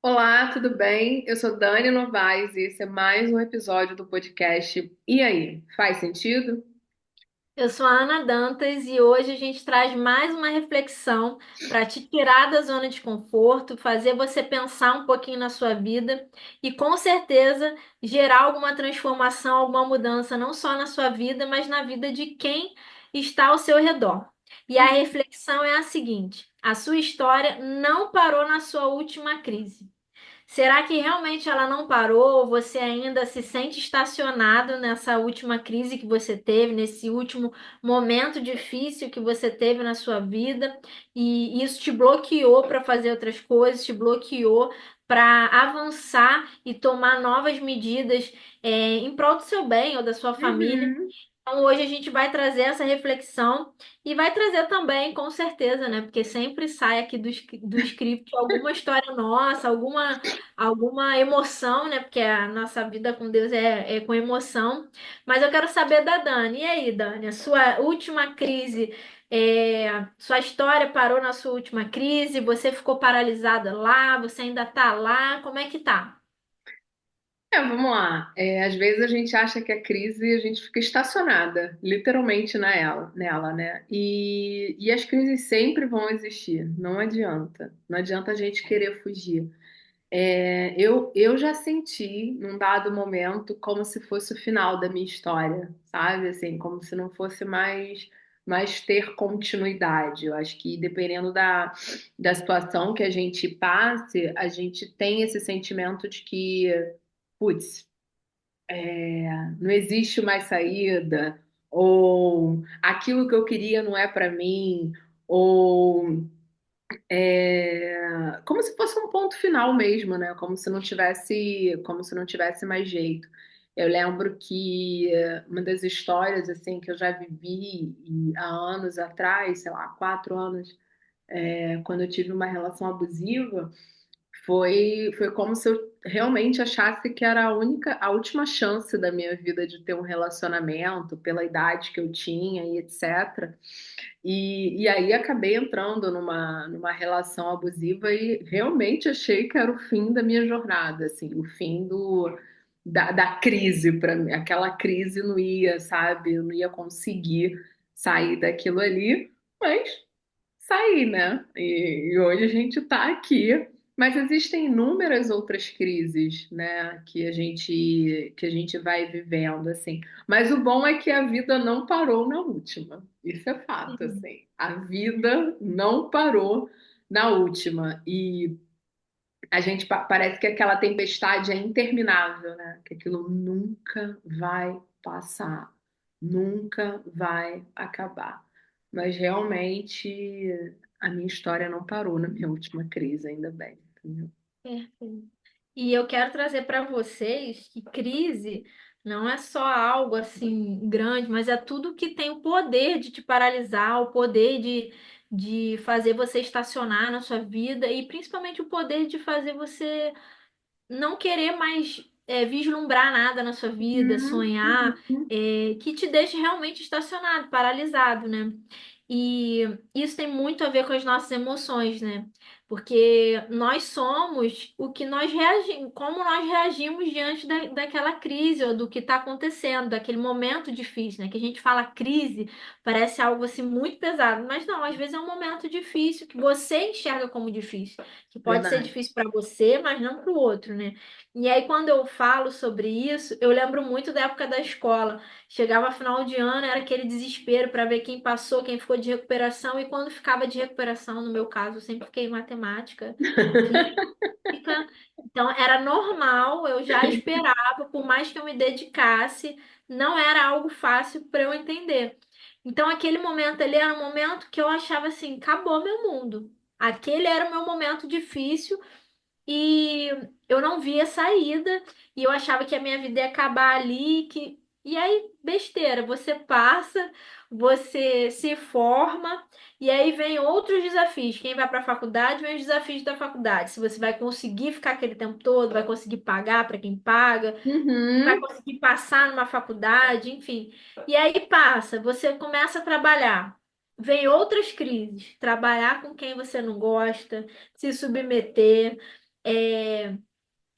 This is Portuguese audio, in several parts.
Olá, tudo bem? Eu sou Dani Novaes e esse é mais um episódio do podcast. E aí, faz sentido? Eu sou a Ana Dantas e hoje a gente traz mais uma reflexão para te tirar da zona de conforto, fazer você pensar um pouquinho na sua vida e com certeza gerar alguma transformação, alguma mudança, não só na sua vida, mas na vida de quem está ao seu redor. E a reflexão é a seguinte: a sua história não parou na sua última crise. Será que realmente ela não parou? Você ainda se sente estacionado nessa última crise que você teve, nesse último momento difícil que você teve na sua vida, e isso te bloqueou para fazer outras coisas, te bloqueou para avançar e tomar novas medidas, em prol do seu bem ou da sua família? Uhum. Então, hoje a gente vai trazer essa reflexão e vai trazer também, com certeza, né? Porque sempre sai aqui do script alguma história nossa, alguma emoção, né? Porque a nossa vida com Deus é com emoção. Mas eu quero saber da Dani. E aí, Dani, a sua última crise, sua história parou na sua última crise? Você ficou paralisada lá? Você ainda tá lá? Como é que tá? Vamos lá. Às vezes a gente acha que a crise a gente fica estacionada, literalmente nela, né? E as crises sempre vão existir, não adianta. Não adianta a gente querer fugir. Eu já senti, num dado momento, como se fosse o final da minha história, sabe? Assim, como se não fosse mais ter continuidade. Eu acho que dependendo da situação que a gente passe, a gente tem esse sentimento de que, putz, não existe mais saída, ou aquilo que eu queria não é para mim, ou como se fosse um ponto final mesmo, né? Como se não tivesse mais jeito. Eu lembro que uma das histórias assim que eu já vivi há anos atrás, sei lá, 4 anos, quando eu tive uma relação abusiva, foi como se eu realmente achasse que era a última chance da minha vida de ter um relacionamento, pela idade que eu tinha e etc. E aí acabei entrando numa relação abusiva e realmente achei que era o fim da minha jornada, assim, o fim da crise para mim. Aquela crise não ia, sabe? Eu não ia conseguir sair daquilo ali, mas saí, né? E hoje a gente está aqui. Mas existem inúmeras outras crises, né, que a gente vai vivendo, assim. Mas o bom é que a vida não parou na última. Isso é fato, assim. A vida não parou na última. E a gente parece que aquela tempestade é interminável, né? Que aquilo nunca vai passar, nunca vai acabar. Mas realmente a minha história não parou na minha última crise, ainda bem. Entendeu? Perfeito. E eu quero trazer para vocês que crise não é só algo assim grande, mas é tudo que tem o poder de te paralisar, o poder de fazer você estacionar na sua vida e principalmente o poder de fazer você não querer mais vislumbrar nada na sua vida, Uhum, sonhar, uhum. que te deixe realmente estacionado, paralisado, né? E isso tem muito a ver com as nossas emoções, né? Porque nós somos o que nós reagimos, como nós reagimos diante daquela crise ou do que está acontecendo, daquele momento difícil, né? Que a gente fala crise, parece algo assim muito pesado, mas não, às vezes é um momento difícil que você enxerga como difícil, que pode ser Verdade. difícil para você, mas não para o outro, né? E aí, quando eu falo sobre isso, eu lembro muito da época da escola. Chegava final de ano, era aquele desespero para ver quem passou, quem ficou de recuperação, e quando ficava de recuperação, no meu caso, eu sempre fiquei em matemática, física, então era normal, eu já esperava, por mais que eu me dedicasse, não era algo fácil para eu entender. Então, aquele momento ali era um momento que eu achava assim, acabou meu mundo. Aquele era o meu momento difícil e eu não via saída e eu achava que a minha vida ia acabar ali, que e aí besteira, você passa, você se forma e aí vem outros desafios. Quem vai para a faculdade, vem os desafios da faculdade. Se você vai conseguir ficar aquele tempo todo, vai conseguir pagar para quem paga, vai Uhum. conseguir passar numa faculdade, enfim. E aí passa, você começa a trabalhar. Vem outras crises, trabalhar com quem você não gosta, se submeter.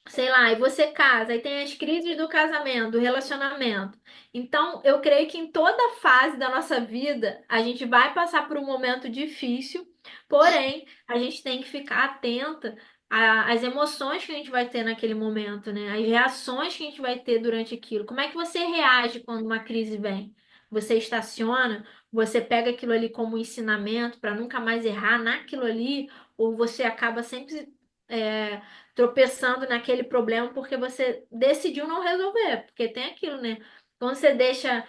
sei lá, e você casa, aí tem as crises do casamento, do relacionamento. Então, eu creio que em toda fase da nossa vida, a gente vai passar por um momento difícil, porém, a gente tem que ficar atenta às emoções que a gente vai ter naquele momento, né? As reações que a gente vai ter durante aquilo. Como é que você reage quando uma crise vem? Você estaciona? Você pega aquilo ali como ensinamento para nunca mais errar naquilo ali? Ou você acaba sempre tropeçando naquele problema porque você decidiu não resolver, porque tem aquilo, né? Quando você deixa,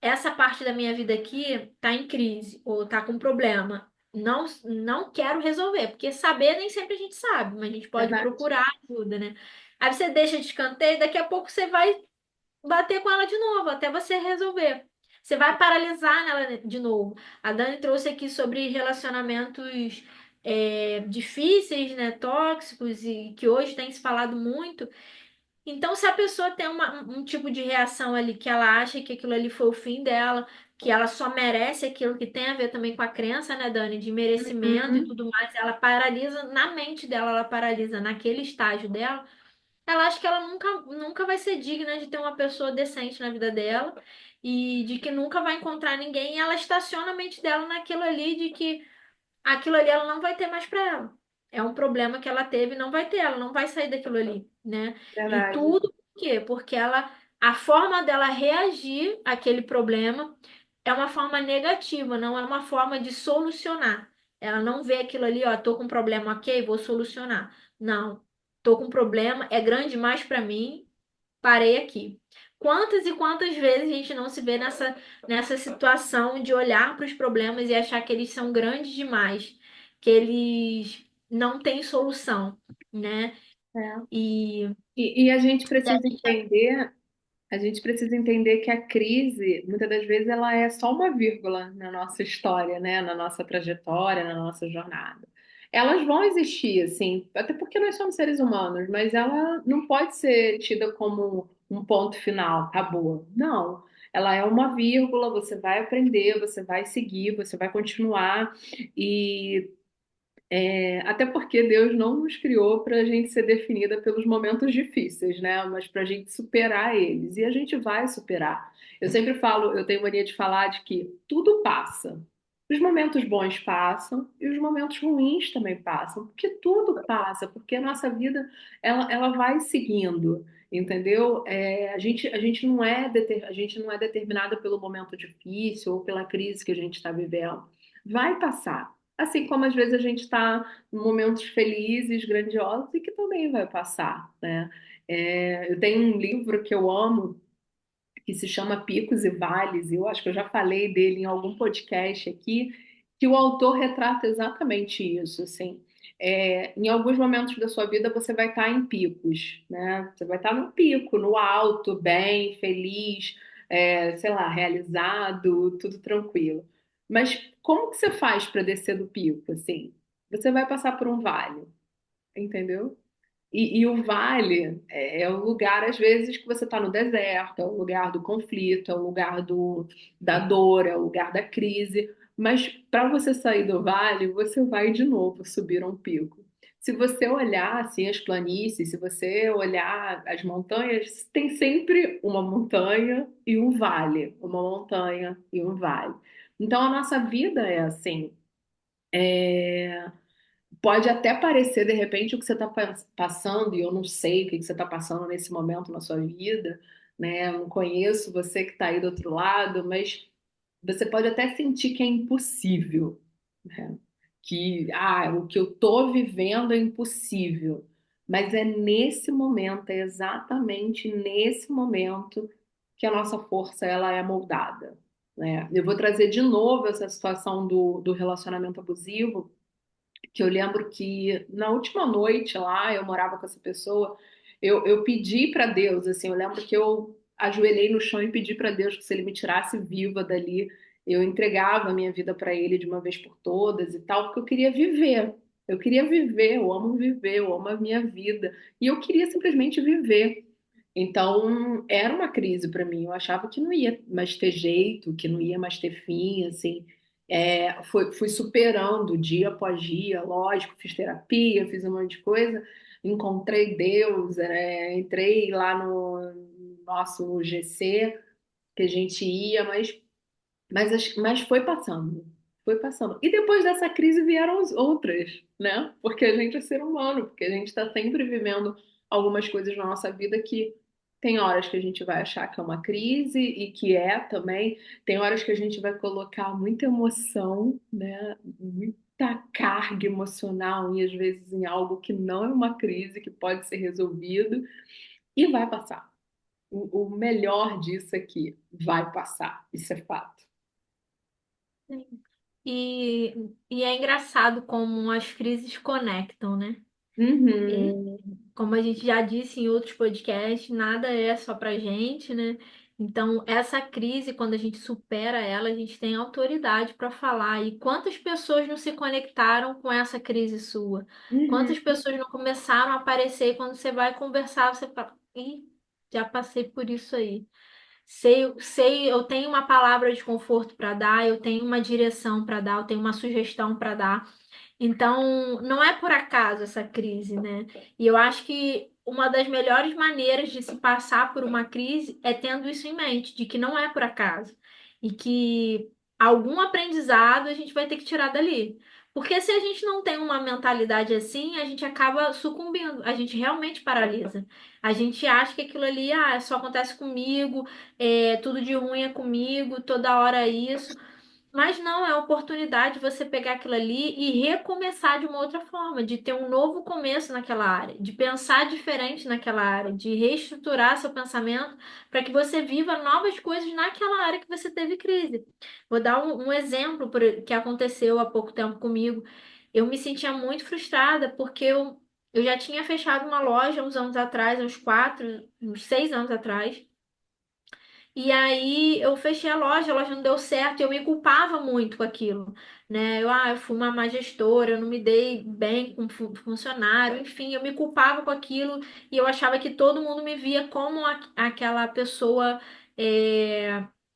essa parte da minha vida aqui tá em crise ou tá com problema, não quero resolver, porque saber nem sempre a gente sabe, mas a gente pode Verdade? procurar ajuda, né? Aí você deixa de escanteio, daqui a pouco você vai bater com ela de novo, até você resolver. Você vai paralisar nela de novo. A Dani trouxe aqui sobre relacionamentos difíceis, né, tóxicos, e que hoje tem se falado muito. Então, se a pessoa tem um tipo de reação ali que ela acha que aquilo ali foi o fim dela, que ela só merece aquilo, que tem a ver também com a crença, né, Dani, de merecimento e Uhum. tudo mais, ela paralisa na mente dela, ela paralisa naquele estágio dela. Ela acha que ela nunca vai ser digna de ter uma pessoa decente na vida dela e de que nunca vai encontrar ninguém. E ela estaciona a mente dela naquilo ali, de que aquilo ali ela não vai ter mais para ela. É um problema que ela teve, e não vai ter, ela não vai sair daquilo ali, né? E Verdade. tudo por quê? Porque a forma dela reagir àquele problema é uma forma negativa, não é uma forma de solucionar. Ela não vê aquilo ali, ó, tô com um problema, ok, vou solucionar. Não, tô com um problema, é grande demais para mim, parei aqui. Quantas e quantas vezes a gente não se vê nessa situação de olhar para os problemas e achar que eles são grandes demais, que eles não têm solução, né? É. E E a gente a precisa gente entender. A gente precisa entender que a crise, muitas das vezes, ela é só uma vírgula na nossa história, né? Na nossa trajetória, na nossa jornada. Elas vão existir, assim, até porque nós somos seres humanos, mas ela não pode ser tida como um ponto final, acabou. Não. Ela é uma vírgula, você vai aprender, você vai seguir, você vai continuar. E até porque Deus não nos criou para a gente ser definida pelos momentos difíceis, né? Mas para a gente superar eles. E a gente vai superar. Eu sempre falo, eu tenho mania de falar de que tudo passa. Os momentos bons passam e os momentos ruins também passam, porque tudo passa, porque a nossa vida ela vai seguindo, entendeu? A gente não é determinada pelo momento difícil ou pela crise que a gente está vivendo. Vai passar. Assim como às vezes a gente está em momentos felizes, grandiosos e que também vai passar, né? Eu tenho um livro que eu amo que se chama Picos e Vales, e eu acho que eu já falei dele em algum podcast aqui, que o autor retrata exatamente isso, assim. Em alguns momentos da sua vida você vai estar em picos, né? Você vai estar no pico, no alto, bem, feliz, sei lá, realizado, tudo tranquilo. Mas como que você faz para descer do pico, assim? Você vai passar por um vale, entendeu? E o vale é o lugar, às vezes, que você está no deserto, é o lugar do conflito, é o lugar da dor, é o lugar da crise. Mas para você sair do vale, você vai de novo subir um pico. Se você olhar assim as planícies, se você olhar as montanhas, tem sempre uma montanha e um vale, uma montanha e um vale. Então a nossa vida é assim. Pode até parecer, de repente, o que você está passando, e eu não sei o que você está passando nesse momento na sua vida, né? Eu não conheço você que está aí do outro lado, mas você pode até sentir que é impossível, né? Que o que eu estou vivendo é impossível. Mas é nesse momento, é exatamente nesse momento que a nossa força ela é moldada, né? Eu vou trazer de novo essa situação do relacionamento abusivo que eu lembro que na última noite lá, eu morava com essa pessoa, eu pedi para Deus, assim, eu lembro que eu ajoelhei no chão e pedi para Deus que se ele me tirasse viva dali, eu entregava a minha vida para ele de uma vez por todas e tal, porque eu queria viver. Eu queria viver, eu amo viver, eu amo a minha vida. E eu queria simplesmente viver. Então, era uma crise para mim. Eu achava que não ia mais ter jeito, que não ia mais ter fim, assim. Fui superando dia após dia, lógico, fiz terapia, fiz um monte de coisa, encontrei Deus, entrei lá no nosso GC que a gente ia, mas foi passando. E depois dessa crise vieram as outras, né? Porque a gente é ser humano, porque a gente está sempre vivendo algumas coisas na nossa vida que tem horas que a gente vai achar que é uma crise e que é também, tem horas que a gente vai colocar muita emoção, né? Muita carga emocional e às vezes em algo que não é uma crise, que pode ser resolvido e vai passar. O melhor disso aqui vai passar, isso é fato. E, e é engraçado como as crises conectam, né? Uhum, Como a gente já disse em outros podcasts, nada é só pra gente, né? Então, essa crise, quando a gente supera ela, a gente tem autoridade para falar. E quantas pessoas não se conectaram com essa crise sua? uhum, Quantas pessoas não começaram a aparecer e quando você vai conversar, você fala, ih, já passei por isso aí. Sei, eu tenho uma palavra de conforto para dar, eu tenho uma direção para dar, eu tenho uma sugestão para dar. Então, não é por acaso essa crise, né? E eu acho que uma das melhores maneiras de se passar por uma crise é tendo isso em mente, de que não é por acaso e que algum aprendizado a gente vai ter que tirar dali. Porque se a gente não tem uma mentalidade assim, a gente acaba sucumbindo, a gente realmente paralisa. A gente acha que aquilo ali, só acontece comigo, tudo de ruim é comigo, toda hora é isso. Mas não, é a oportunidade de você pegar aquilo ali e recomeçar de uma outra forma, de ter um novo começo naquela área, de pensar diferente naquela área, de reestruturar seu pensamento para que você viva novas coisas naquela área que você teve crise. Vou dar um exemplo que aconteceu há pouco tempo comigo. Eu me sentia muito frustrada porque eu já tinha fechado uma loja uns anos atrás, uns 6 anos atrás. E aí eu fechei a loja não deu certo, e eu me culpava muito com aquilo, né? Eu fui uma má gestora, eu não me dei bem com funcionário, enfim, eu me culpava com aquilo e eu achava que todo mundo me via como aquela pessoa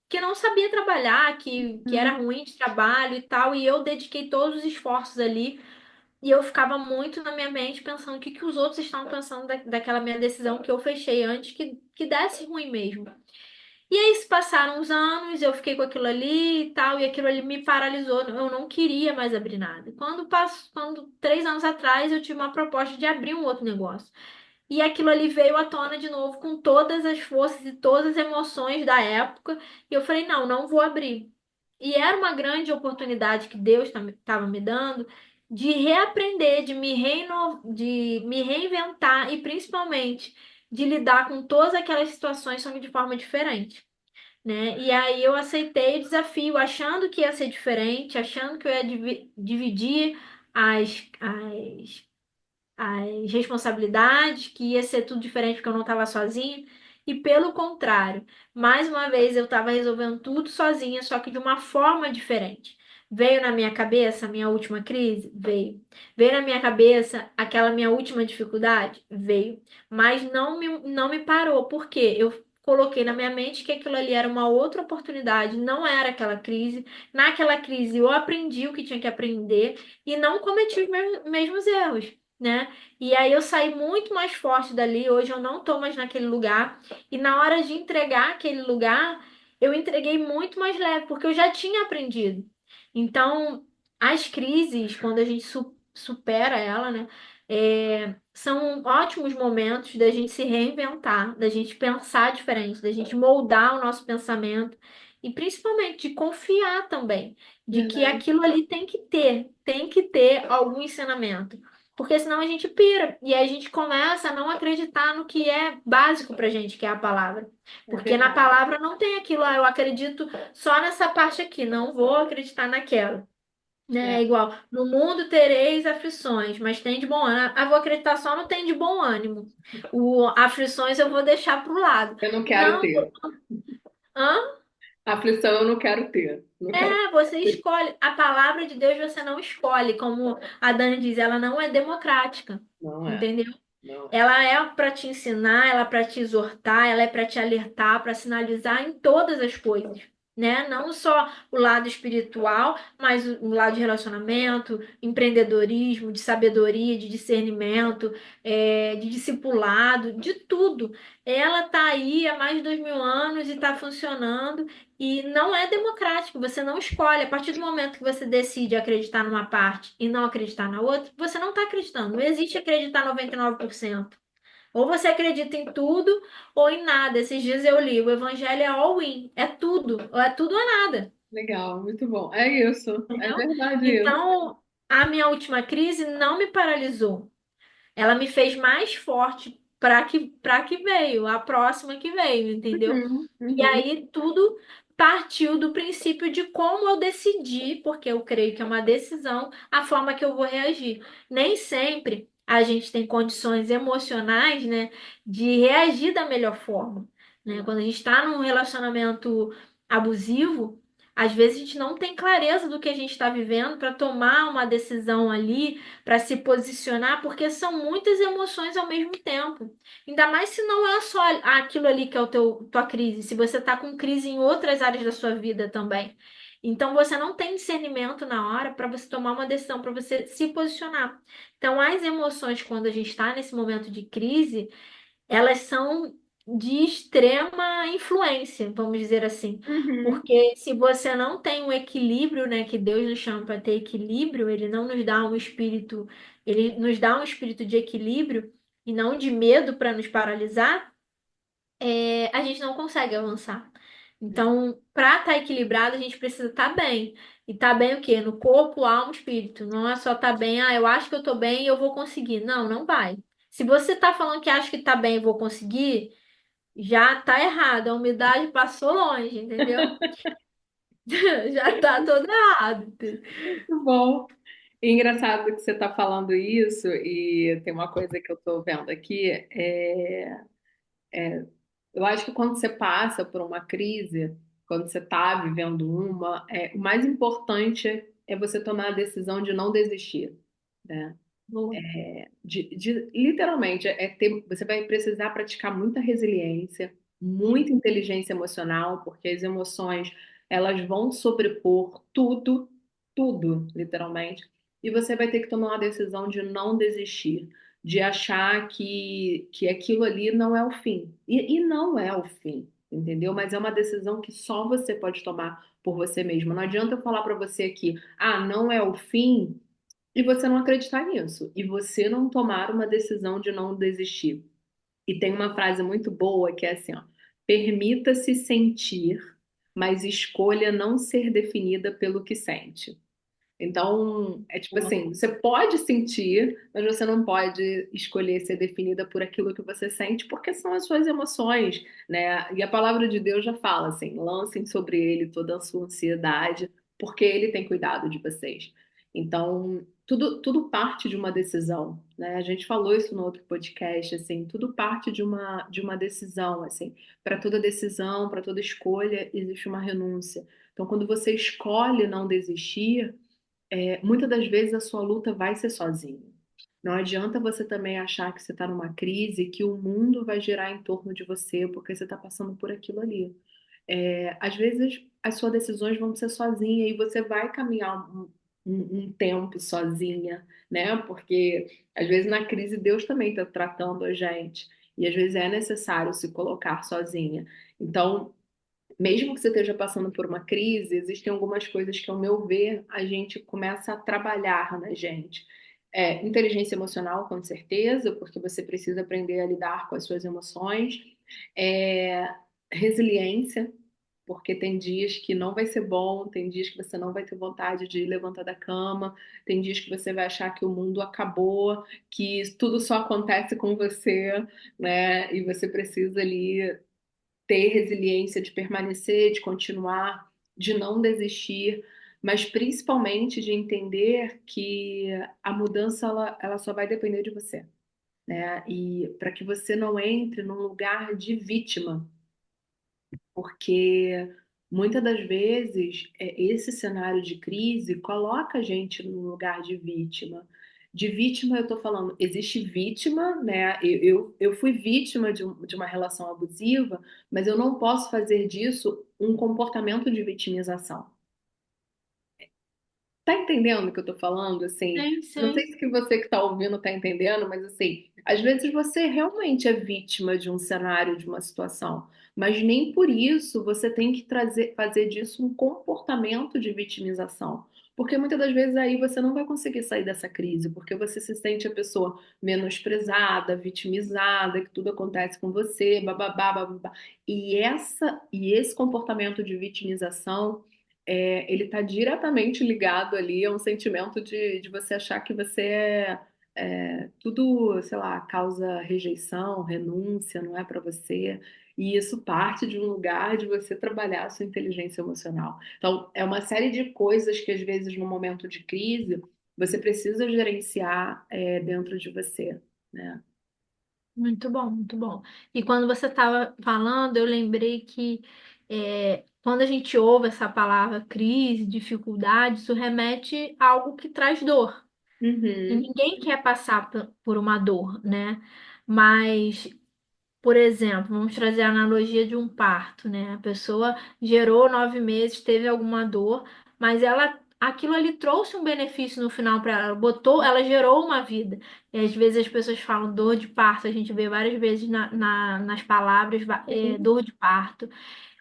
que não sabia trabalhar, que era uhum. ruim de trabalho e tal, e eu dediquei todos os esforços ali. E eu ficava muito na minha mente pensando o que, que os outros estavam pensando daquela minha decisão que eu fechei antes que desse ruim mesmo. E aí se passaram uns anos, eu fiquei com aquilo ali e tal, e aquilo ali me paralisou. Eu não queria mais abrir nada. Quando 3 anos atrás eu tive uma proposta de abrir um outro negócio. E aquilo ali veio à tona de novo com todas as forças e todas as emoções da época. E eu falei, não, não vou abrir. E era uma grande oportunidade que Deus estava me dando de reaprender, de me reinventar e principalmente de lidar com todas aquelas situações só que de forma diferente, né? E aí eu aceitei o desafio, achando que ia ser diferente, achando que eu ia dividir as responsabilidades, que ia ser tudo diferente porque eu não estava sozinha. E pelo contrário, mais uma vez eu estava resolvendo tudo sozinha, só que de uma forma diferente. Veio na minha cabeça a minha última crise? Veio. Veio na minha cabeça aquela minha última dificuldade? Veio. Mas não me parou, porque eu coloquei na minha mente que aquilo ali era uma outra oportunidade, não era aquela crise. Naquela crise eu aprendi o que tinha que aprender e não cometi os mesmos erros, né? E aí eu saí muito mais forte dali. Hoje eu não tô mais naquele lugar. E na hora de entregar aquele lugar, eu entreguei muito mais leve, porque eu já tinha aprendido. Então, as crises, quando a gente supera ela, né? São ótimos momentos da gente se reinventar, da gente pensar diferente, da gente moldar o nosso pensamento e principalmente de confiar também, de que Verdade. aquilo ali tem que ter algum ensinamento. Porque senão a gente pira e aí a gente começa a não acreditar no que é básico pra gente, que é a palavra. É Porque na verdade. palavra não tem aquilo, eu acredito só nessa parte aqui, não vou acreditar naquela. Né? É, É igual, no mundo tereis aflições, mas tem de bom ânimo. Vou acreditar só no tem de bom ânimo. Aflições eu vou deixar pro lado. eu não quero Não, ter. hã? Aflição eu não quero ter. Não quero Você ter. escolhe. A palavra de Deus você não escolhe, como a Dani diz, ela não é democrática. Não é. Entendeu? Não é. Ela é para te ensinar, ela é para te exortar, ela é para te alertar, para sinalizar em todas as coisas. né? Não só o lado espiritual, mas o lado de relacionamento, empreendedorismo, de sabedoria, de discernimento, de discipulado, de tudo. Ela está aí há mais de 2000 anos e está funcionando. E não é democrático, você não escolhe. A partir do momento que você decide acreditar numa parte e não acreditar na outra, você não está acreditando. Não existe acreditar 99%. Ou você acredita em tudo ou em nada. Esses dias eu li, o evangelho é all-in, é tudo, ou é tudo ou nada, Legal, muito bom. É isso, é entendeu? verdade isso. Então, a minha última crise não me paralisou. Ela me fez mais forte para que veio, a próxima que veio, entendeu? Uhum, E uhum. aí tudo partiu do princípio de como eu decidi, porque eu creio que é uma decisão, a forma que eu vou reagir. Nem sempre a gente tem condições emocionais, né, de reagir da melhor forma, né? Quando a gente está num relacionamento abusivo, às vezes a gente não tem clareza do que a gente está vivendo para tomar uma decisão ali, para se posicionar, porque são muitas emoções ao mesmo tempo. Ainda mais se não é só aquilo ali que é o tua crise, se você está com crise em outras áreas da sua vida também. Então você não tem discernimento na hora para você tomar uma decisão, para você se posicionar. Então as emoções, quando a gente está nesse momento de crise, elas são de extrema influência, vamos dizer assim. Uhum. Porque se você não tem um equilíbrio, né, que Deus nos chama para ter equilíbrio, ele não nos dá um espírito, ele nos dá um espírito de equilíbrio e não de medo para nos paralisar, a gente não consegue avançar. Então, para estar equilibrado, a gente precisa estar bem. E estar bem o quê? No corpo, alma, espírito. Não é só estar bem, eu acho que eu estou bem e eu vou conseguir. Não, não vai. Se você está falando que acha que está bem e vou conseguir, já está errado. A umidade passou longe, entendeu? Já está todo errado. Muito bom. E engraçado que você está falando isso, e tem uma coisa que eu estou vendo aqui, eu acho que quando você passa por uma crise, quando você está vivendo uma, o mais importante é você tomar a decisão de não desistir, né? Boa. Literalmente, você vai precisar praticar muita resiliência, muita inteligência emocional, porque as emoções, elas vão sobrepor tudo, tudo, literalmente, e você vai ter que tomar uma decisão de não desistir, de achar que aquilo ali não é o fim. E não é o fim, entendeu? Mas é uma decisão que só você pode tomar por você mesmo. Não adianta eu falar para você que, não é o fim e você não acreditar nisso, e você não tomar uma decisão de não desistir. E tem uma frase muito boa que é assim, ó: permita-se sentir, mas escolha não ser definida pelo que sente. Então, é tipo assim, você pode sentir, mas você não pode escolher ser definida por aquilo que você sente, porque são as suas emoções, né? E a palavra de Deus já fala assim: lancem sobre ele toda a sua ansiedade, porque ele tem cuidado de vocês. Então, tudo parte de uma decisão, né? A gente falou isso no outro podcast, assim, tudo parte de uma decisão, assim. Para toda decisão, para toda escolha, existe uma renúncia. Então, quando você escolhe não desistir, muitas das vezes a sua luta vai ser sozinho. Não adianta você também achar que você está numa crise, que o mundo vai girar em torno de você porque você está passando por aquilo ali. Às vezes as suas decisões vão ser sozinha e você vai caminhar um tempo sozinha, né? Porque às vezes na crise Deus também está tratando a gente e às vezes é necessário se colocar sozinha. Então, mesmo que você esteja passando por uma crise, existem algumas coisas que, ao meu ver, a gente começa a trabalhar na gente. Inteligência emocional, com certeza, porque você precisa aprender a lidar com as suas emoções. É, resiliência, porque tem dias que não vai ser bom, tem dias que você não vai ter vontade de levantar da cama, tem dias que você vai achar que o mundo acabou, que tudo só acontece com você, né? E você precisa ali ter resiliência de permanecer, de continuar, de não desistir, mas principalmente de entender que a mudança ela só vai depender de você, né? E para que você não entre num lugar de vítima, porque muitas das vezes esse cenário de crise coloca a gente num lugar de vítima. De vítima, eu tô falando, existe vítima, né? Eu fui vítima de uma relação abusiva, mas eu não posso fazer disso um comportamento de vitimização. Tá entendendo o que eu tô falando? Assim, Sim, não sei sim. se que você que tá ouvindo tá entendendo, mas assim, às vezes você realmente é vítima de um cenário, de uma situação, mas nem por isso você tem que fazer disso um comportamento de vitimização. Porque muitas das vezes aí você não vai conseguir sair dessa crise, porque você se sente a pessoa menosprezada, vitimizada, que tudo acontece com você, bababá, bababá. E esse comportamento de vitimização ele está diretamente ligado ali a um sentimento de você achar que você tudo, sei lá, causa rejeição, renúncia, não é para você. E isso parte de um lugar de você trabalhar a sua inteligência emocional. Então, é uma série de coisas que, às vezes, no momento de crise, você precisa gerenciar dentro de você, né? Muito bom, muito bom. E quando você estava falando, eu lembrei que quando a gente ouve essa palavra crise, dificuldade, isso remete a algo que traz dor. E Uhum, ninguém quer passar por uma dor, né? Mas, por exemplo, vamos trazer a analogia de um parto, né? A pessoa gerou 9 meses, teve alguma dor, mas aquilo ali trouxe um benefício no final para ela, botou, ela gerou uma vida. E às vezes as pessoas falam dor de parto, a gente vê várias vezes nas palavras, sim, dor de parto.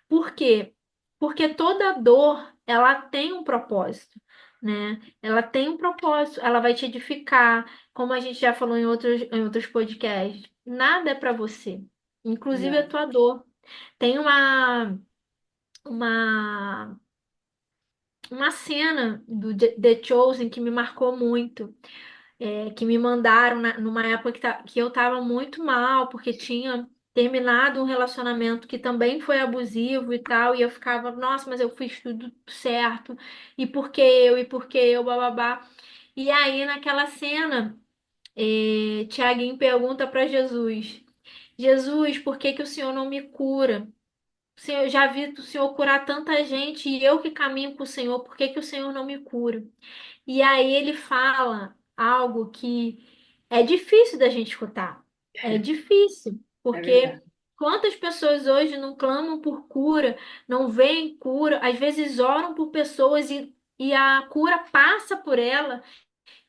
Por quê? Porque toda dor, ela tem um propósito, né? Ela tem um propósito, ela vai te edificar, como a gente já falou em outros podcasts. Nada é para você, inclusive a é, tua dor. Tem uma, uma cena do The Chosen que me marcou muito, que me mandaram numa época que eu estava muito mal, porque tinha terminado um relacionamento que também foi abusivo e tal, e eu ficava, nossa, mas eu fiz tudo certo, e por que eu, bababá. E aí, naquela cena, Tiaguinho pergunta para Jesus, Jesus, por que que o Senhor não me cura? Senhor, eu já vi o Senhor curar tanta gente e eu que caminho com o Senhor, por que que o Senhor não me cura? E aí ele fala algo que é difícil da gente escutar. É difícil, é porque verdade. quantas pessoas hoje não clamam por cura, não veem cura, às vezes oram por pessoas e a cura passa por ela,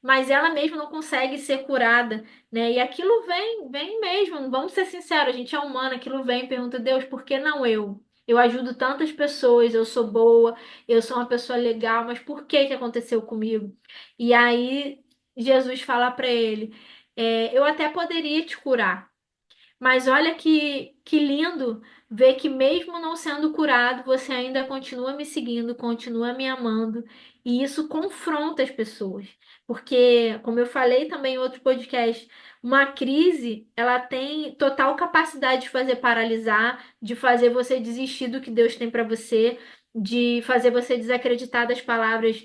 mas ela mesma não consegue ser curada, né? E aquilo vem mesmo, vamos ser sinceros, a gente é humano, aquilo vem e pergunta, Deus, por que não eu? Eu ajudo tantas pessoas, eu sou boa, eu sou uma pessoa legal, mas por que que aconteceu comigo? E aí Jesus fala para ele, eu até poderia te curar, mas olha que lindo ver que mesmo não sendo curado, você ainda continua me seguindo, continua me amando, e isso confronta as pessoas. Porque, como eu falei também em outro podcast, uma crise, ela tem total capacidade de fazer paralisar, de fazer você desistir do que Deus tem para você, de fazer você desacreditar das palavras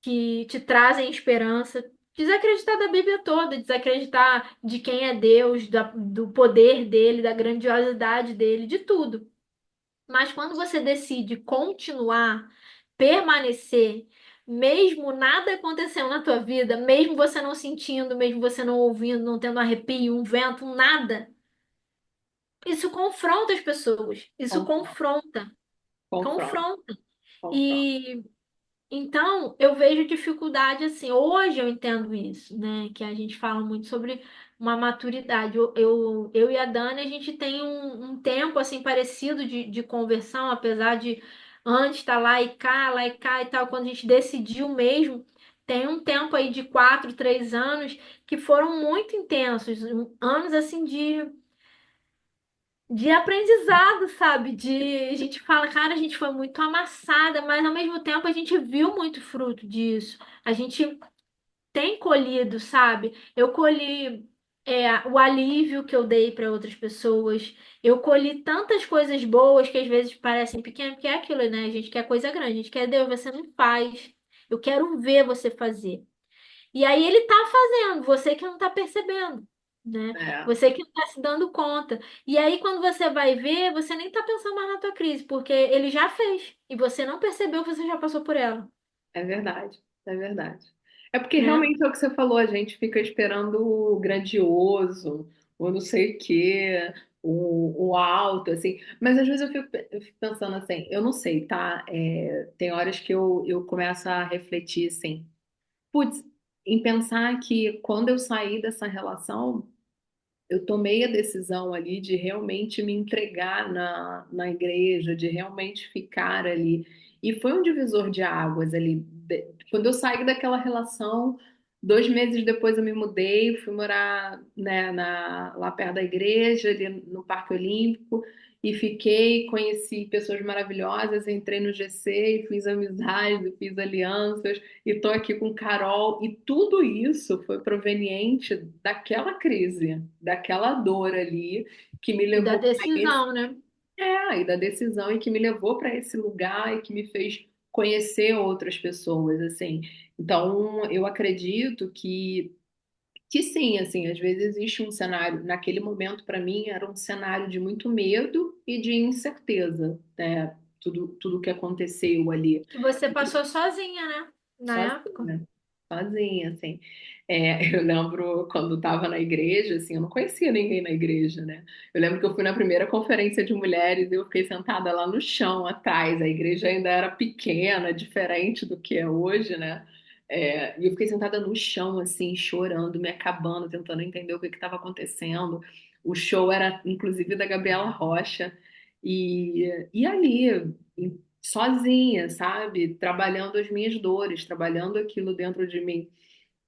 que te trazem esperança. Desacreditar da Bíblia toda, desacreditar de quem é Deus, do poder dele, da grandiosidade dele, de tudo. Mas quando você decide continuar, permanecer, mesmo nada acontecendo na tua vida, mesmo você não sentindo, mesmo você não ouvindo, não tendo arrepio, um vento, um nada, isso confronta as pessoas. Isso Confronto, confronta, confronto, confronta. confronto. E então, eu vejo dificuldade assim. Hoje eu entendo isso, né? Que a gente fala muito sobre uma maturidade. Eu e a Dani, a gente tem um tempo assim parecido de conversão, apesar de antes estar lá e cá e tal. Quando a gente decidiu mesmo, tem um tempo aí de 4, 3 anos que foram muito intensos, anos assim de aprendizado, sabe? A gente fala, cara, a gente foi muito amassada, mas ao mesmo tempo a gente viu muito fruto disso. A gente tem colhido, sabe? Eu colhi o alívio que eu dei para outras pessoas. Eu colhi tantas coisas boas que às vezes parecem pequenas, porque é aquilo, né? A gente quer coisa grande, a gente quer Deus, você não faz. Eu quero ver você fazer. E aí ele tá fazendo, você que não tá percebendo, né? É, Você que não tá se dando conta. E aí, quando você vai ver, você nem tá pensando mais na tua crise, porque ele já fez. E você não percebeu que você já passou por ela. é verdade, é verdade. É porque né? realmente é o que você falou, a gente fica esperando o grandioso, o não sei o quê, o alto, assim. Mas às vezes eu fico pensando assim, eu não sei, tá? Tem horas que eu começo a refletir assim, putz, em pensar que quando eu saí dessa relação, eu tomei a decisão ali de realmente me entregar na igreja, de realmente ficar ali. E foi um divisor de águas ali. Quando eu saí daquela relação, 2 meses depois eu me mudei, fui morar, né, lá perto da igreja, ali no Parque Olímpico, e fiquei, conheci pessoas maravilhosas, entrei no GC e fiz amizades, e fiz alianças, e tô aqui com Carol, e tudo isso foi proveniente daquela crise, daquela dor ali que me E da levou para esse, decisão, né? e da decisão e que me levou para esse lugar e que me fez conhecer outras pessoas, assim. Então, eu acredito que sim, assim, às vezes existe um cenário, naquele momento para mim era um cenário de muito medo e de incerteza, né? Tudo que aconteceu ali. Que você passou sozinha, né? Na época. Sozinha, sozinha, assim. Eu lembro quando estava na igreja, assim, eu não conhecia ninguém na igreja, né? Eu lembro que eu fui na primeira conferência de mulheres e eu fiquei sentada lá no chão atrás. A igreja ainda era pequena, diferente do que é hoje, né? E eu fiquei sentada no chão, assim, chorando, me acabando, tentando entender o que estava acontecendo. O show era, inclusive, da Gabriela Rocha. E ali, sozinha, sabe? Trabalhando as minhas dores, trabalhando aquilo dentro de mim.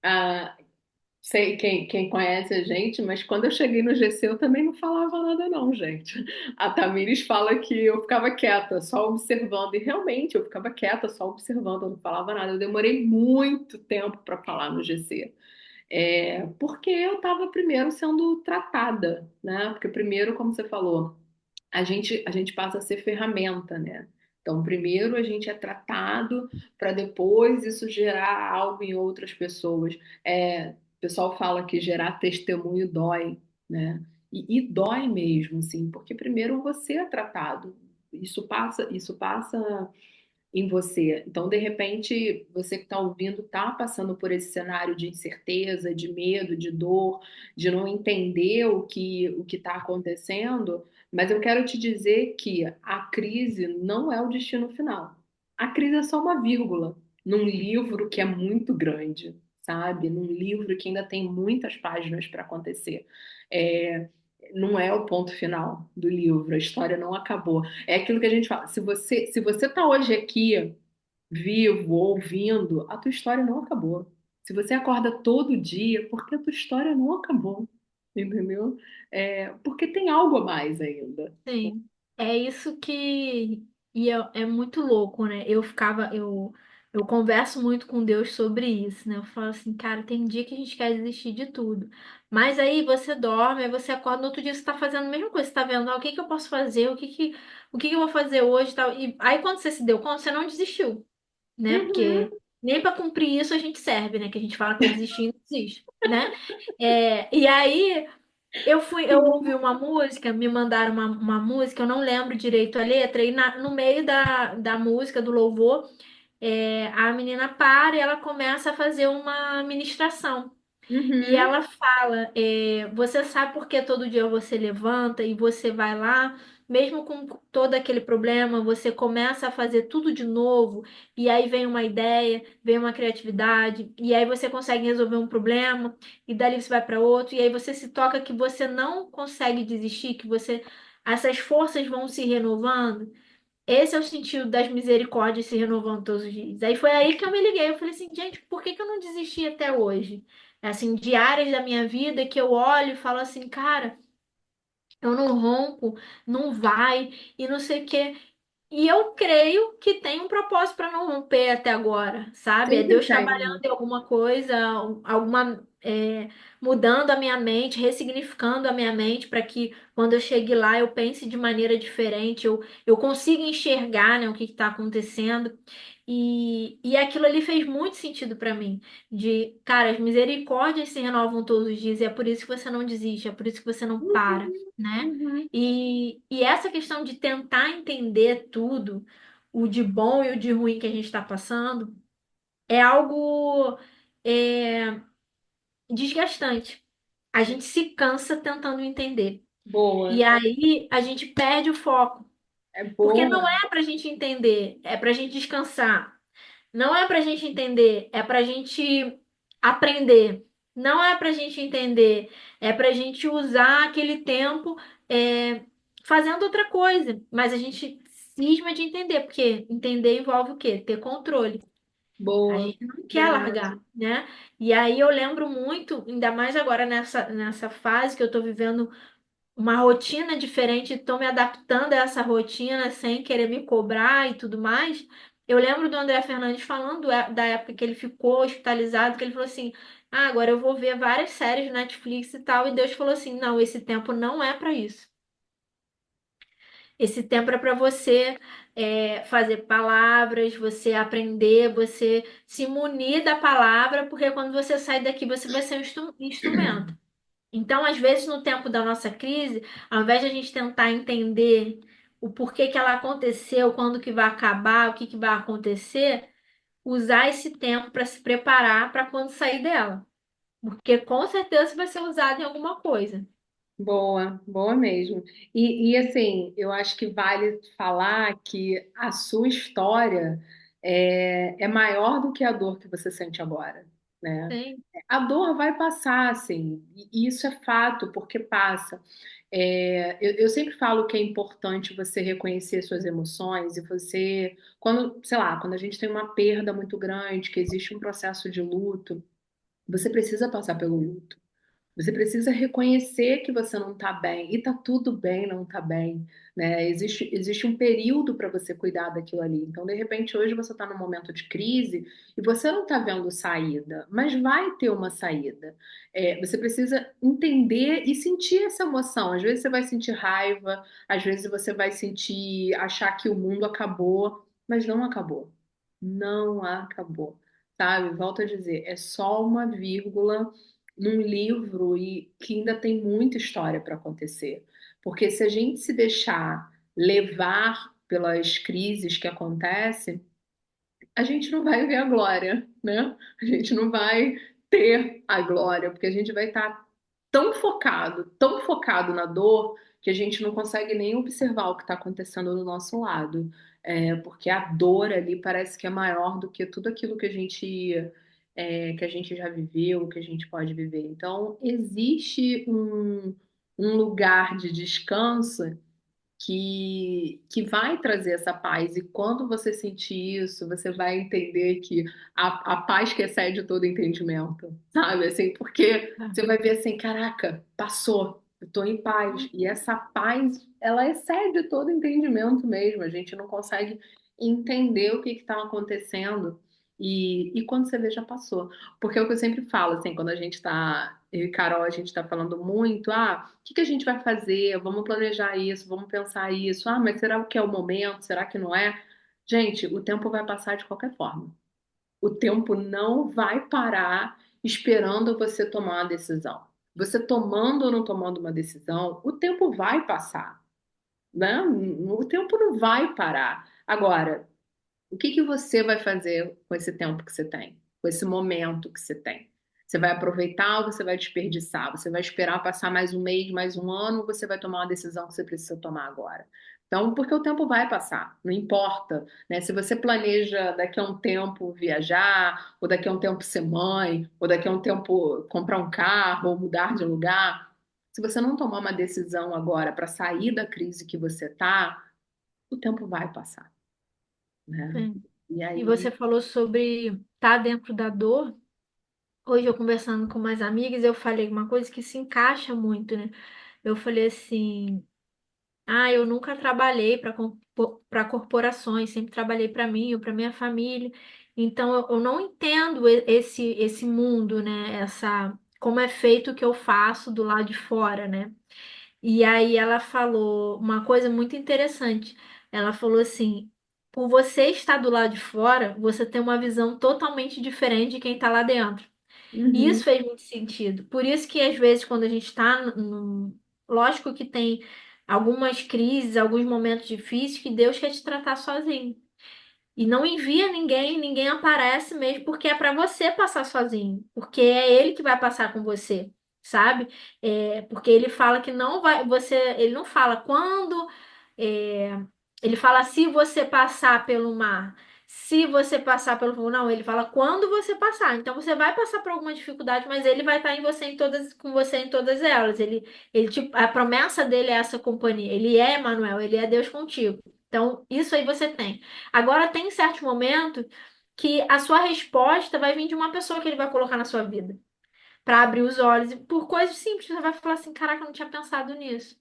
Ah, sei quem conhece a gente, mas quando eu cheguei no GC eu também não falava nada, não, gente. A Tamires fala que eu ficava quieta, só observando, e realmente eu ficava quieta, só observando, eu não falava nada. Eu demorei muito tempo para falar no GC. Porque eu estava primeiro sendo tratada, né? Porque primeiro, como você falou, a gente passa a ser ferramenta, né? Então, primeiro a gente é tratado para depois isso gerar algo em outras pessoas. O pessoal fala que gerar testemunho dói, né? E dói mesmo, assim, porque primeiro você é tratado. Isso passa em você. Então, de repente, você que está ouvindo está passando por esse cenário de incerteza, de medo, de dor, de não entender o que está acontecendo, mas eu quero te dizer que a crise não é o destino final. A crise é só uma vírgula num livro que é muito grande, sabe? Num livro que ainda tem muitas páginas para acontecer. É, não é o ponto final do livro, a história não acabou. É aquilo que a gente fala. Se você tá hoje aqui, vivo, ouvindo, a tua história não acabou. Se você acorda todo dia, porque a tua história não acabou. Entendeu? Porque tem algo a mais ainda. Sim, é isso que e é muito louco, né? Eu converso muito com Deus sobre isso, né? Eu falo assim, cara, tem dia que a gente quer desistir de tudo. Mas aí você dorme, aí você acorda, no outro dia você tá fazendo a mesma coisa, você tá vendo, o que que eu posso fazer? O que que eu vou fazer hoje, e tal. E aí quando você se deu conta, você não desistiu, né? Uhum, Porque nem para cumprir isso a gente serve, né? Que a gente fala que vai desistir e não desiste, né? E aí eu ouvi uma música, me mandaram uma música, eu não lembro direito a letra, e no meio da música, do louvor, a menina para e ela começa a fazer uma ministração. E uhum, ela fala: você sabe por que todo dia você levanta e você vai lá, mesmo com todo aquele problema, você começa a fazer tudo de novo, e aí vem uma ideia, vem uma criatividade, e aí você consegue resolver um problema, e dali você vai para outro, e aí você se toca que você não consegue desistir, que essas forças vão se renovando. Esse é o sentido das misericórdias se renovando todos os dias. Aí foi aí que eu me liguei. Eu falei assim, gente, por que que eu não desisti até hoje? Assim, de áreas da minha vida que eu olho e falo assim, cara, eu não rompo, não vai, e não sei o quê. E eu creio que tem um propósito para não romper até agora, sabe? É sempre Deus tem, trabalhando né? em alguma coisa, mudando a minha mente, ressignificando a minha mente para que quando eu chegue lá eu pense de maneira diferente, eu consiga enxergar, né, o que está acontecendo. E aquilo ali fez muito sentido para mim. De, cara, as misericórdias se renovam todos os dias e é por isso que você não desiste, é por isso que você não para, Uhum, né? uhum. E essa questão de tentar entender tudo, o de bom e o de ruim que a gente está passando, é algo. é desgastante. A gente se cansa tentando entender. E Boa, aí a gente perde o foco. é Porque não boa, é para a gente entender, é para a gente descansar. Não é para a gente entender, é para a gente aprender. Não é para a gente entender, é para a gente usar aquele tempo é, fazendo outra coisa. Mas a gente cisma de entender, porque entender envolve o quê? Ter controle. A boa, gente não quer verdade. largar, né? E aí eu lembro muito, ainda mais agora nessa fase que eu estou vivendo uma rotina diferente, estou me adaptando a essa rotina sem querer me cobrar e tudo mais. Eu lembro do André Fernandes falando da época que ele ficou hospitalizado, que ele falou assim: Ah, agora eu vou ver várias séries no Netflix e tal. E Deus falou assim: Não, esse tempo não é para isso. Esse tempo é para você fazer palavras, você aprender, você se munir da palavra, porque quando você sai daqui, você vai ser um instrumento. Então, às vezes, no tempo da nossa crise, ao invés de a gente tentar entender o porquê que ela aconteceu, quando que vai acabar, o que que vai acontecer, usar esse tempo para se preparar para quando sair dela. Porque com certeza vai ser usado em alguma coisa. Boa, boa mesmo. E assim, eu acho que vale falar que a sua história é maior do que a dor que você sente agora, né? Sim, A dor vai passar, assim, e isso é fato, porque passa. Eu sempre falo que é importante você reconhecer suas emoções e você, quando, sei lá, quando a gente tem uma perda muito grande, que existe um processo de luto, você precisa passar pelo luto. Você precisa reconhecer que você não está bem, e tá tudo bem não estar bem, né? Existe um período para você cuidar daquilo ali. Então, de repente, hoje você está num momento de crise e você não está vendo saída, mas vai ter uma saída. Você precisa entender e sentir essa emoção. Às vezes você vai sentir raiva, às vezes você vai sentir, achar que o mundo acabou, mas não acabou. Não acabou, sabe? Volto a dizer, é só uma vírgula num livro e que ainda tem muita história para acontecer. Porque se a gente se deixar levar pelas crises que acontecem, a gente não vai ver a glória, né? A gente não vai ter a glória, porque a gente vai estar tão focado na dor, que a gente não consegue nem observar o que está acontecendo do nosso lado. Porque a dor ali parece que é maior do que tudo aquilo que a gente já viveu, que a gente pode viver. Então, existe um lugar de descanso que vai trazer essa paz. E quando você sentir isso, você vai entender que a paz que excede todo entendimento, sabe? Assim, porque tá. você vai ver assim, caraca, passou, eu tô em paz. E essa paz, ela excede todo entendimento mesmo. A gente não consegue entender o que está acontecendo. E quando você vê, já passou. Porque é o que eu sempre falo, assim, quando a gente tá, eu e Carol, a gente tá falando muito, o que que a gente vai fazer? Vamos planejar isso, vamos pensar isso. Mas será que é o momento? Será que não é? Gente, o tempo vai passar de qualquer forma. O tempo não vai parar esperando você tomar uma decisão. Você tomando ou não tomando uma decisão, o tempo vai passar, né? O tempo não vai parar. Agora, o que que você vai fazer com esse tempo que você tem? Com esse momento que você tem? Você vai aproveitar ou você vai desperdiçar? Você vai esperar passar mais um mês, mais um ano, ou você vai tomar uma decisão que você precisa tomar agora? Então, porque o tempo vai passar, não importa, né? Se você planeja daqui a um tempo viajar, ou daqui a um tempo ser mãe, ou daqui a um tempo comprar um carro, ou mudar de lugar, se você não tomar uma decisão agora para sair da crise que você tá, o tempo vai passar, né? Sim. E E você aí. falou sobre estar dentro da dor. Hoje eu conversando com umas amigas, eu falei uma coisa que se encaixa muito, né? Eu falei assim. Eu nunca trabalhei para corporações, sempre trabalhei para mim ou para minha família. Então eu não entendo esse mundo, né? Essa como é feito o que eu faço do lado de fora, né? E aí ela falou uma coisa muito interessante. Ela falou assim: por você estar do lado de fora, você tem uma visão totalmente diferente de quem está lá dentro. E isso Uhum, fez muito sentido. Por isso que às vezes quando a gente está lógico que tem algumas crises, alguns momentos difíceis que Deus quer te tratar sozinho. E não envia ninguém, ninguém aparece mesmo, porque é para você passar sozinho, porque é ele que vai passar com você, sabe? Porque ele fala que não vai, ele não fala quando, é, ele fala se você passar pelo mar, se você passar pelo fogo, não, ele fala quando você passar. Então você vai passar por alguma dificuldade, mas ele vai estar em você em todas, com você em todas elas. Tipo, a promessa dele é essa companhia. Ele é Emmanuel, ele é Deus contigo. Então, isso aí você tem. Agora, tem certo momento que a sua resposta vai vir de uma pessoa que ele vai colocar na sua vida, para abrir os olhos. E por coisas simples, você vai falar assim: caraca, eu não tinha pensado nisso.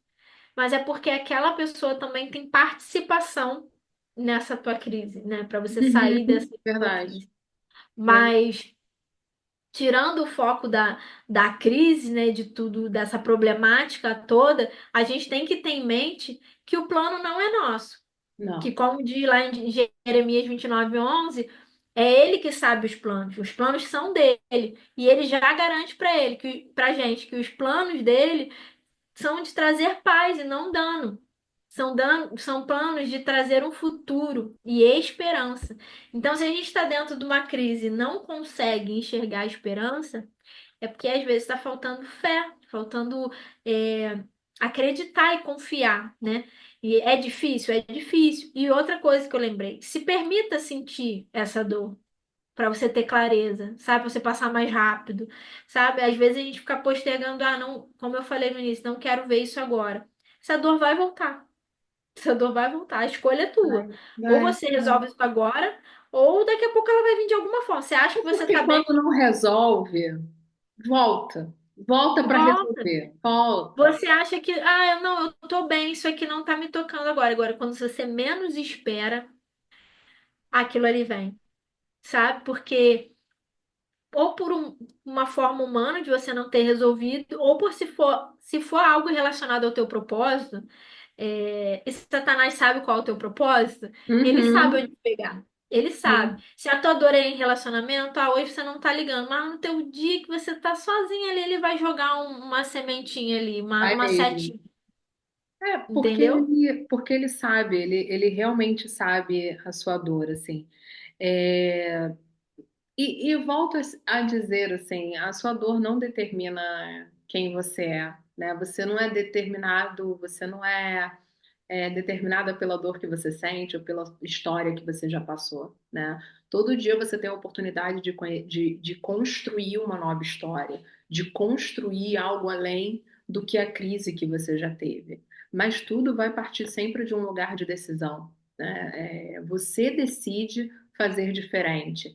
Mas é porque aquela pessoa também tem participação nessa tua crise, né? Para você sair Uhum, dessa tua verdade. crise. Mas, tirando o foco da crise, né? De tudo, dessa problemática toda, a gente tem que ter em mente que o plano não é nosso. Que Não. como diz lá em Jeremias 29:11, é ele que sabe os planos são dele, e ele já garante para ele, para gente, que os planos dele são de trazer paz e não dano. São planos de trazer um futuro e esperança. Então, se a gente está dentro de uma crise e não consegue enxergar a esperança, é porque às vezes está faltando fé, faltando acreditar e confiar, né? E é difícil, é difícil. E outra coisa que eu lembrei, se permita sentir essa dor para você ter clareza, sabe? Pra você passar mais rápido, sabe? Às vezes a gente fica postergando, ah, não, como eu falei no início, não quero ver isso agora. Essa dor vai voltar. Essa dor vai voltar. A escolha é tua. Vai, Ou vai, você vai. resolve isso agora, ou daqui a pouco ela vai vir de alguma forma. Você acha que você Porque tá bem? quando não resolve, volta. Volta para Volta. resolver. Volta. Você acha que, ah, eu não, eu tô bem, isso aqui não tá me tocando agora. Agora, quando você menos espera, aquilo ali vem, sabe? Porque ou por uma forma humana de você não ter resolvido, ou por se for algo relacionado ao teu propósito, e Satanás sabe qual é o teu propósito, ele sabe Uhum. onde pegar. Ele Sim, sabe. Se a tua dor é em relacionamento, hoje você não tá ligando, mas no teu dia que você tá sozinho ali, ele vai jogar uma sementinha ali, vai uma mesmo. setinha, É, entendeu? porque ele sabe, ele realmente sabe a sua dor, assim. É, e volto a dizer, assim, a sua dor não determina quem você é, né? Você não é determinado, você não é determinada pela dor que você sente ou pela história que você já passou, né? Todo dia você tem a oportunidade de construir uma nova história, de construir algo além do que a crise que você já teve. Mas tudo vai partir sempre de um lugar de decisão, né? Você decide fazer diferente.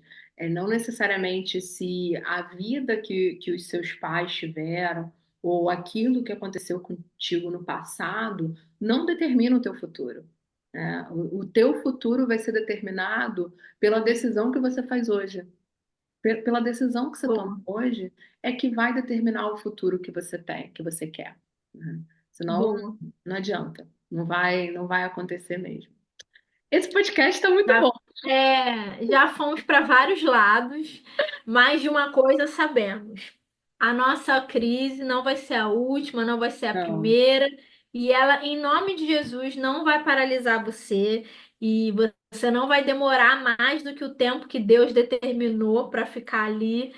Não necessariamente se a vida que os seus pais tiveram ou aquilo que aconteceu contigo no passado não determina o teu futuro, né? O teu futuro vai ser determinado pela decisão que você faz hoje. Pela decisão que você toma Boa, hoje é que vai determinar o futuro que você tem, que você quer, né? Senão boa. não adianta, não vai acontecer mesmo. Esse podcast está muito bom. Já fomos para vários lados, mas de uma coisa sabemos: a nossa crise não vai ser a última, não vai ser a Não. primeira, e ela, em nome de Jesus, não vai paralisar você, e você não vai demorar mais do que o tempo que Deus determinou para ficar ali.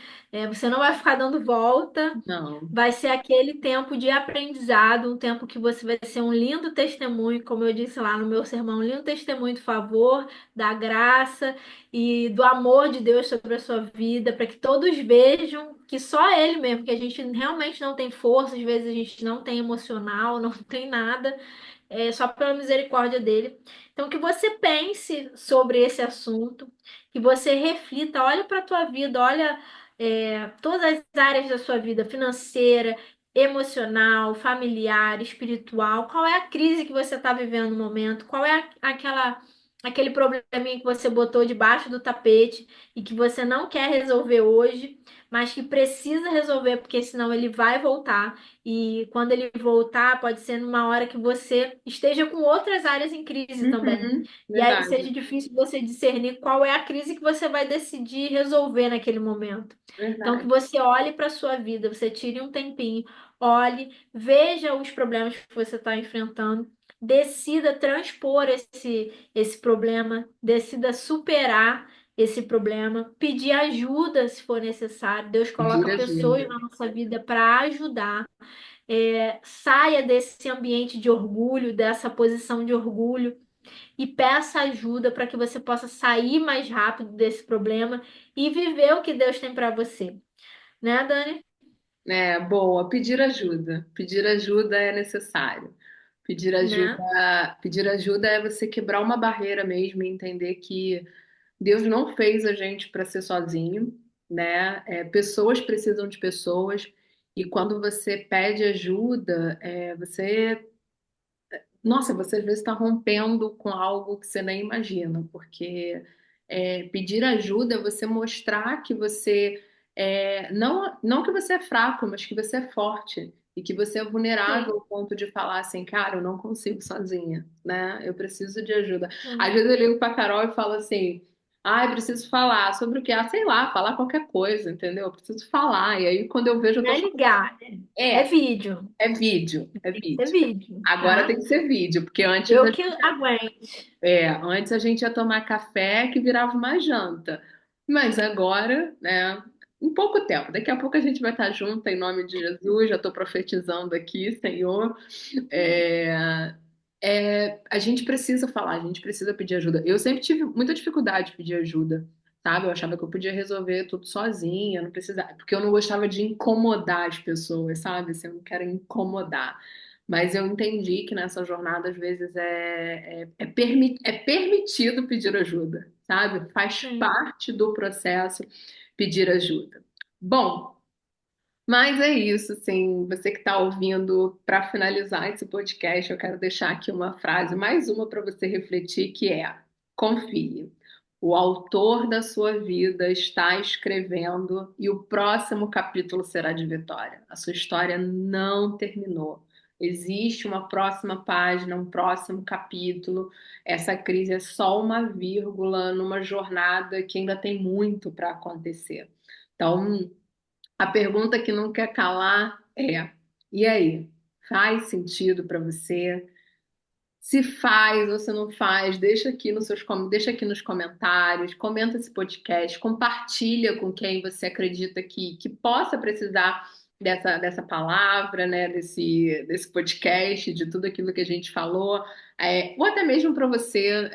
Você não vai ficar dando volta. Não. Vai ser aquele tempo de aprendizado, um tempo que você vai ser um lindo testemunho, como eu disse lá no meu sermão, um lindo testemunho do favor, da graça e do amor de Deus sobre a sua vida, para que todos vejam que só Ele mesmo, que a gente realmente não tem força, às vezes a gente não tem emocional, não tem nada, é só pela misericórdia dele. Então, que você pense sobre esse assunto, que você reflita, olhe para a tua vida, olha todas as áreas da sua vida, financeira, emocional, familiar, espiritual. Qual é a crise que você está vivendo no momento? Qual é aquele probleminha que você botou debaixo do tapete e que você não quer resolver hoje, mas que precisa resolver, porque senão ele vai voltar. E quando ele voltar, pode ser numa hora que você esteja com outras áreas em crise também. Uhum, E aí verdade, seja difícil você discernir qual é a crise que você vai decidir resolver naquele momento. Então, que verdade. você olhe para a sua vida, você tire um tempinho, olhe, veja os problemas que você está enfrentando decida transpor esse problema, decida superar esse problema, pedir ajuda se for necessário. Deus Pedir coloca pessoas ajuda. na nossa vida para ajudar. Saia desse ambiente de orgulho, dessa posição de orgulho e peça ajuda para que você possa sair mais rápido desse problema e viver o que Deus tem para você. Né, Dani? É, boa, pedir ajuda. Pedir ajuda é necessário. Né? Pedir ajuda é você quebrar uma barreira mesmo e entender que Deus não fez a gente para ser sozinho, né? Pessoas precisam de pessoas, e quando você pede ajuda, nossa, você às vezes está rompendo com algo que você nem imagina, porque pedir ajuda é você mostrar que você não que você é fraco, mas que você é forte e que você é vulnerável Sim. ao ponto de falar assim, cara, eu não consigo sozinha, né? Eu preciso de ajuda. Às Sim. vezes eu ligo pra Carol e falo assim, ah, eu preciso falar sobre o quê? Ah, sei lá, falar qualquer coisa, entendeu? Eu preciso falar. E aí quando eu vejo, eu Não tô é falando, ligar, né? É é, vídeo. é vídeo, é Tem que ser vídeo. vídeo, Agora tem tá? que ser vídeo, porque Eu que aguente. antes a gente ia tomar café que virava uma janta. Mas agora, né, em pouco tempo, daqui a pouco a gente vai estar junto em nome de Jesus, já estou profetizando aqui, Senhor. É, a gente precisa falar, a gente precisa pedir ajuda. Eu sempre tive muita dificuldade de pedir ajuda, sabe? Eu achava que eu podia resolver tudo sozinha, não precisava, porque eu não gostava de incomodar as pessoas, sabe? Assim, eu não quero incomodar. Mas eu entendi que nessa jornada, às vezes, é permitido pedir ajuda, sabe? Faz Sim. parte do processo pedir ajuda. Bom, mas é isso, assim, você que está ouvindo, para finalizar esse podcast, eu quero deixar aqui uma frase, mais uma para você refletir, que é: confie. O autor da sua vida está escrevendo e o próximo capítulo será de vitória. A sua história não terminou. Existe uma próxima página, um próximo capítulo. Essa crise é só uma vírgula numa jornada que ainda tem muito para acontecer. Então, a pergunta que não quer calar é: e aí? Faz sentido para você? Se faz ou se não faz, deixa aqui nos comentários, comenta esse podcast, compartilha com quem você acredita que possa precisar dessa palavra, né? Desse podcast, de tudo aquilo que a gente falou. Ou até mesmo para você.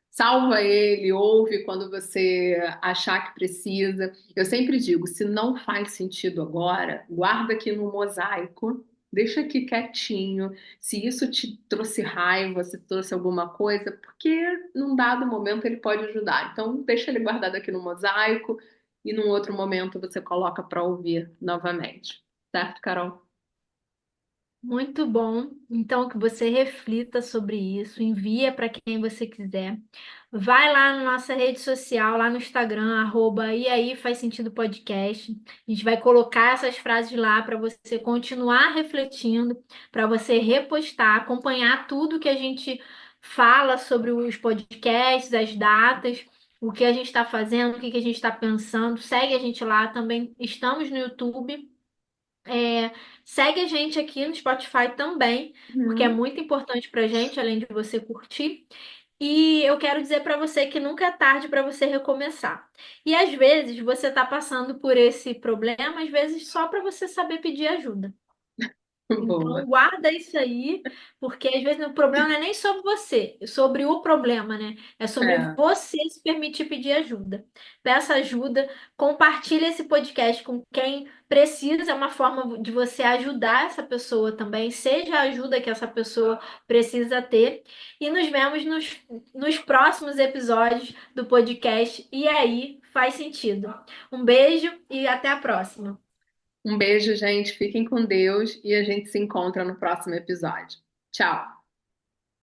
Salva ele, ouve quando você achar que precisa. Eu sempre digo, se não faz sentido agora, guarda aqui no mosaico, deixa aqui quietinho. Se isso te trouxe raiva, se trouxe alguma coisa, porque num dado momento ele pode ajudar. Então, deixa ele guardado aqui no mosaico e num outro momento você coloca para ouvir novamente. Certo, Carol? Muito bom. Então, que você reflita sobre isso, envia para quem você quiser. Vai lá na nossa rede social, lá no Instagram, e aí faz sentido podcast. A gente vai colocar essas frases lá para você continuar refletindo, para você repostar, acompanhar tudo que a gente fala sobre os podcasts, as datas, o que a gente está fazendo, o que a gente está pensando. Segue a gente lá também. Estamos no YouTube. Segue a gente aqui no Spotify também, porque é Uhum. muito importante pra gente, além de você curtir. E eu quero dizer para você que nunca é tarde para você recomeçar. E às vezes você está passando por esse problema, às vezes só para você saber pedir ajuda. Boa. Então, guarda isso aí, porque às vezes o problema não é nem sobre você, é sobre o problema, né? É sobre É. você se permitir pedir ajuda. Peça ajuda, compartilhe esse podcast com quem precisa, é uma forma de você ajudar essa pessoa também, seja a ajuda que essa pessoa precisa ter. E nos vemos nos próximos episódios do podcast. E aí, faz sentido. Um beijo e até a próxima. Um beijo, gente. Fiquem com Deus e a gente se encontra no próximo episódio. Tchau.